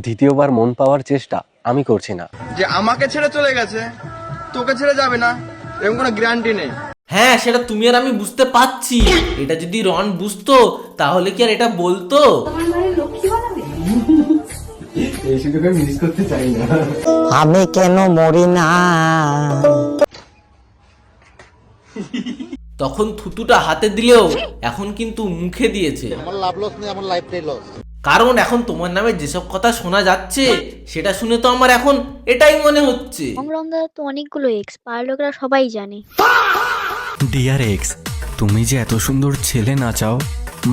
দ্বিতীয়বার মন পাওয়ার চেষ্টা আমি করছি না। যে আমাকে ছেড়ে চলে গেছে তোকে ছেড়ে যাবে না এরকম কোনো গ্যারান্টি নেই। হ্যাঁ, সেটা তুমি আর আমি বুঝতে পারছি। এটা যদি রন বুঝতো তাহলে কি আর এটা বলতো? আমি কেন মরি না? তখন থুতুটা হাতে দিলেও এখন কিন্তু মুখে দিয়েছে। আমার লাভ লস নেই, আমার লাইফটাই লস। কারণ এখন তোমার নামে যেসব কথা শোনা যাচ্ছে সেটা শুনে তো আমার এখন এটাই মনে হচ্ছে। রমদার তো অনেকগুলো এক্স, পাড়ার লোকেরা সবাই জানে। ডিয়ার এক্স, তুমি যে এত সুন্দর ছেলে না চাও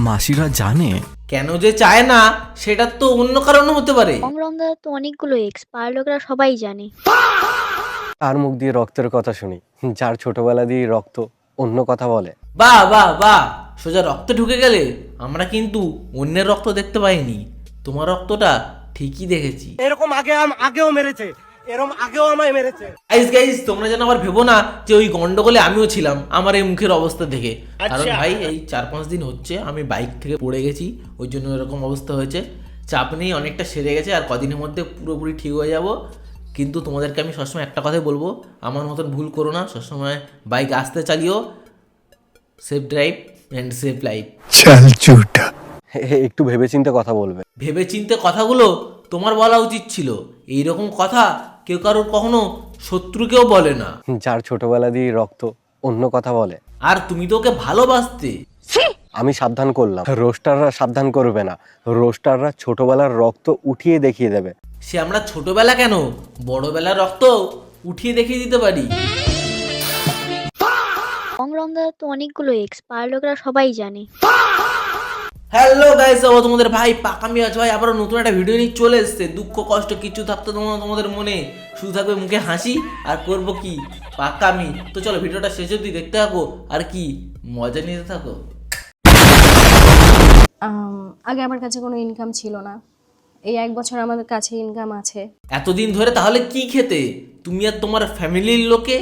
মাসিরা জানে। কেন যে চায় না সেটা তো অন্য কারণও হতে পারে। রমদার তো অনেকগুলো এক্স, পাড়ার লোকেরা সবাই জানে। আর মুখ দিয়ে রক্তের কথা শুনি, যার ছোটবেলা দিয়ে রক্ত অন্য কথা বলে। বাহ বাহ বাহ, সোজা রক্তে ঢুকে গেলে। আমরা কিন্তু অন্যের রক্ত দেখতে পাইনি, তোমার রক্তটা ঠিকই দেখেছি। এরকম আগেও মেরেছে, এরকম আগেও আমায় মেরেছে। গাইস তোমরা যেন আবার ভেবো না যে ওই গন্ডগোলে আমিও ছিলাম আমার এই মুখের অবস্থা দেখে। কারণ ভাই এই 4-5 দিন হচ্ছে আমি বাইক থেকে পড়ে গেছি, ওই জন্য এরকম অবস্থা হয়েছে। চাপ নেই, অনেকটা সেরে গেছে, আর কদিনের মধ্যে পুরোপুরি ঠিক হয়ে যাব। কিন্তু তোমাদেরকে আমি সবসময় একটা কথাই বলবো, আমার মতন ভুল করো না, সবসময় বাইক আস্তে চালিও। Safe drive and safe life. একটু ভেবেচিন্তে কথা বলবে। ভেবে চিন্তে কথাগুলো তোমার বলা উচিত ছিল। এইরকম কথা কেউ কারোর কখনো শত্রুকেও বলে না। যার ছোটবেলা দিয়ে রক্ত অন্য কথা বলে। আর তুমি তো ওকে ভালোবাসতে। আমি সাবধান করলাম, রোস্টাররা সাবধান করবে না। রোস্টাররা ছোটবেলার রক্ত উঠিয়ে দেখিয়ে দেবে। সে আমরা ছোটবেলা কেন, বড়বেলার রক্ত উঠিয়ে দেখিয়ে দিতে পারি। রমদার তো অনেকগুলো এক্স, পাড়ার লোকেরা সবাই জানে। হ্যালো গাইস, তোমাদের ভাই পাকামি আছে ভাই, আবারও নতুন একটা ভিডিও নিয়ে চলে এসেছে। দুঃখ কষ্ট কিছু থাকতো তোমাদের মনে, শুধু থাকবে মুখে হাসি আর করবো কি পাকামি। তো চলো ভিডিওটা শেষ অবধি দেখতে থাকো আর কি মজা নিতে থাকো। আগে আমার কাছে কোনো ইনকাম ছিল না, এই 1 বছর আমাদের কাছে ইনকাম আছে। এতদিন ধরে তাহলে কি খেতে তুমি আর তোমার ফ্যামিলির লোকে?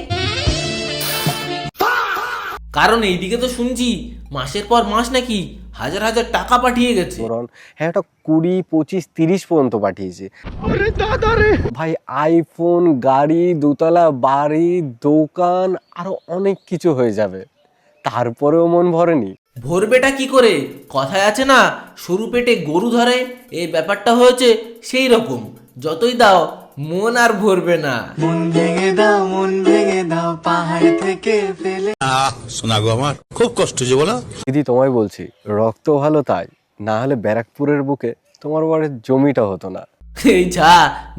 কারণ এইদিকে তো শুনছি মাসের পর মাস নাকি হাজার হাজার টাকা পাঠিয়ে গেছে। হ্যাঁ, এটা 20, 25, 30 পর্যন্ত পাঠিয়েছে। ভাই আইফোন, গাড়ি, দোতলা বাড়ি, দোকান, আরো অনেক কিছু হয়ে যাবে, তারপরেও মন ভরেনি। ভরবেটা কি করে? কথায় আছে না, সরু পেটে গরু ধরে, এই ব্যাপারটা হয়েছে সেই রকম। যতই দাও মন আর ভরবে না। মন ভেঙে দাও পাহাড় থেকে ফেলে। শোনা গো, আমার খুব কষ্ট যে বলো দিদি, তোমায় বলছি রক্ত ভালো তাই, না হলে ব্যারাকপুরের বুকে তোমার বাড়ির জমিটা হতো না। এই যা,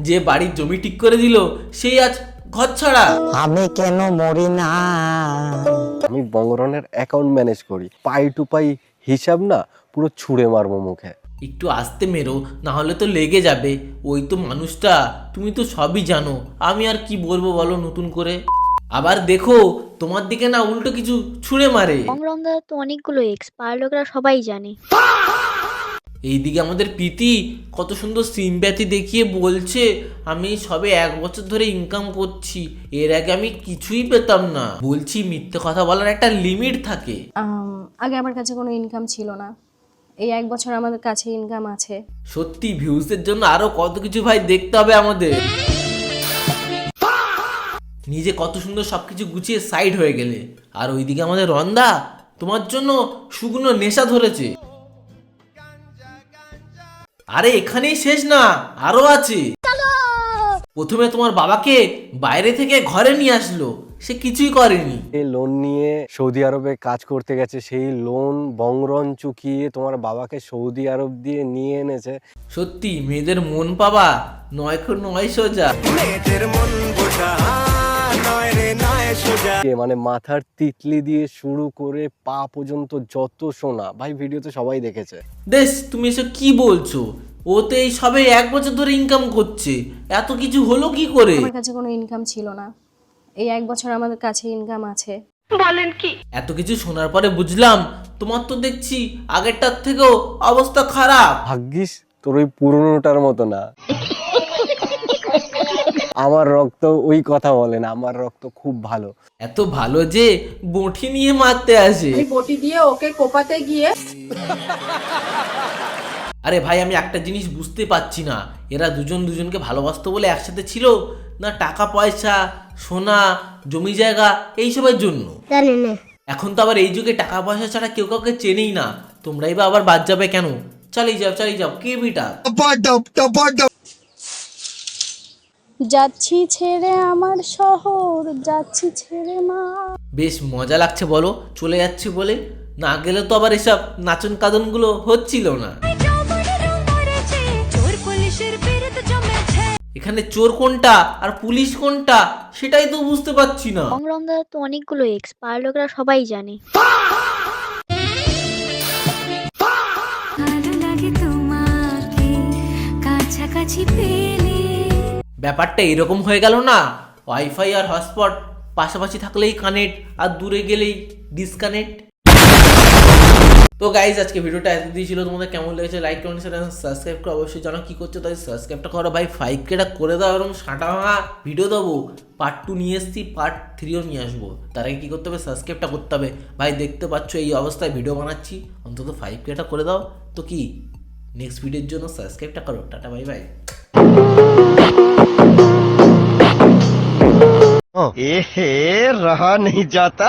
যে বাড়ির জমি ঠিক করে দিল সেই আজ ঘর ছাড়া। আমি কেন মরি না? আমি বঙ্গরনের অ্যাকাউন্ট ম্যানেজ করি, পাই টু পাই হিসাব না পুরো ছুঁড়ে মারবো মুখে। একটু আস্তে মেরো, না হলে তো লেগে যাবে। ওই তো মানুষটা, তুমি তো সবই জানো, আমি আর কি বলবো বলো নতুন করে। আবার দেখো তোমার দিকে না উল্টো কিছু ছুঁড়ে মারে। রমদার তো অনেকগুলো এক্স, পাড়ার লোকেরা সবাই জানে। এইদিকে আমাদের প্রীতি কত সুন্দর সিম্প্যাথি দেখিয়ে বলছে আমি সবে 1 বছর ধরে ইনকাম করছি, এর আগে আমি কিছুই পেতাম না। বলছি মিথ্যে কথা বলার একটা লিমিট থাকে। আগে আমার কাছে কোনো ইনকাম ছিল না, এই 1 বছর আমাদের কাছে ইনকাম আছে। সত্যি ভিউজের জন্য আরো কত কিছু ভাই দেখতে হবে আমাদের। নিজে কত সুন্দর সবকিছু গুছিয়ে সাইড হয়ে গেলে, আর ওইদিকে আমাদের রন্দা তোমার জন্য শুকনো নেশা ধরেছে। আরে এখানেই শেষ না, আরো আছে। প্রথমে তোমার বাবাকে বাইরে থেকে ঘরে নিয়ে আসলো, সে কিছুই করেনি। এই লোন নিয়ে সৌদি আরবে কাজ করতে গেছে, সেই লোন বংরন চুকিয়ে তোমার বাবাকে সৌদি আরব দিয়ে নিয়ে এনেছে। সত্যি মেয়েদের মন পাবা 9 সোজা। মানে মাথার তিতলি দিয়ে শুরু করে পা পর্যন্ত যত সোনা, ভাই ভিডিওতে সবাই দেখেছে। বেশ, তুমি এসব কি বলছো? ও তো এই সবে 1 বছর ধরে ইনকাম করছে, এত কিছু হলো কি করে? আমার কাছে কোনো ইনকাম ছিল না, এই 1 বছর আমাদের কাছে ইনকাম আছে। বলেন কি? এত কিছু শোনার পরে বুঝলাম তোমার তো দেখছি আগেরটার থেকেও অবস্থা খারাপ। ভাগ্যিস তোর ওই পুরনোটার মতো না। আমার রক্ত ওই কথা বলে না, আমার রক্ত খুব ভালো। এত ভালো যে বটি নিয়ে মারতে আসে। বটি দিয়ে ওকে কোপাতে গিয়ে আরে ভাই আমি একটা জিনিস বুঝতে পারছি না, এরা দুজন দুজনকে ভালোবাসতো বলে একসাথে ছিল, না টাকা পয়সা সোনা জমি জায়গা এইসবের জন্য? জানি না। এখন তো আবার এই যুগে টাকা পয়সা ছাড়া কেউ কাউকে চেনেই না, তোমরাই বা আবার বাদ যাবে কেন? চালিয়ে যাও কে বিটা। যাচ্ছি ছেড়ে আমার শহর, যাচ্ছি ছেড়ে মা। বেশ মজা লাগছে বলো চলে যাচ্ছি বলে, না গেলে তো আবার এসব নাচন কাদনগুলো হচ্ছিল না। এখানে চোর কোনটা আর পুলিশ কোনটা সেটাই তো বুঝতে পারছি না। সংগ্রাম দাদা তো অনেকগুলো এক্স, পাড়ার লোকেরা সবাই জানে। ব্যাপারটা এরকম হয়ে গেল না, ওয়াইফাই আর হটস্পট পাশাপাশি থাকলেই কানেক্ট আর দূরে গেলেই ডিসকানেক্ট। তো গাইজ আজকে ভিডিওটা এত দিয়েছিল, তোমাদের কেমন লেগেছে লাইক কমেন্ট শেয়ার সাবস্ক্রাইব করে অবশ্যই জানো কি করছো, তাই সাবস্ক্রাইবটা করো ভাই। 5Kটা করে দাও, এবং সাঁটা ভাঙা ভিডিও দেবো, পার্ট 2 নিয়ে এসছি, পার্ট 3ও নিয়ে আসবো। তার আগে কী করতে হবে, সাবস্ক্রাইবটা করতে হবে ভাই। দেখতে পাচ্ছ এই অবস্থায় ভিডিও বানাচ্ছি, অন্তত 5Kটা করে দাও। তো কি নেক্সট ভিডিওর জন্য সাবস্ক্রাইবটা করো। Tata bye bye. रहा नहीं जाता।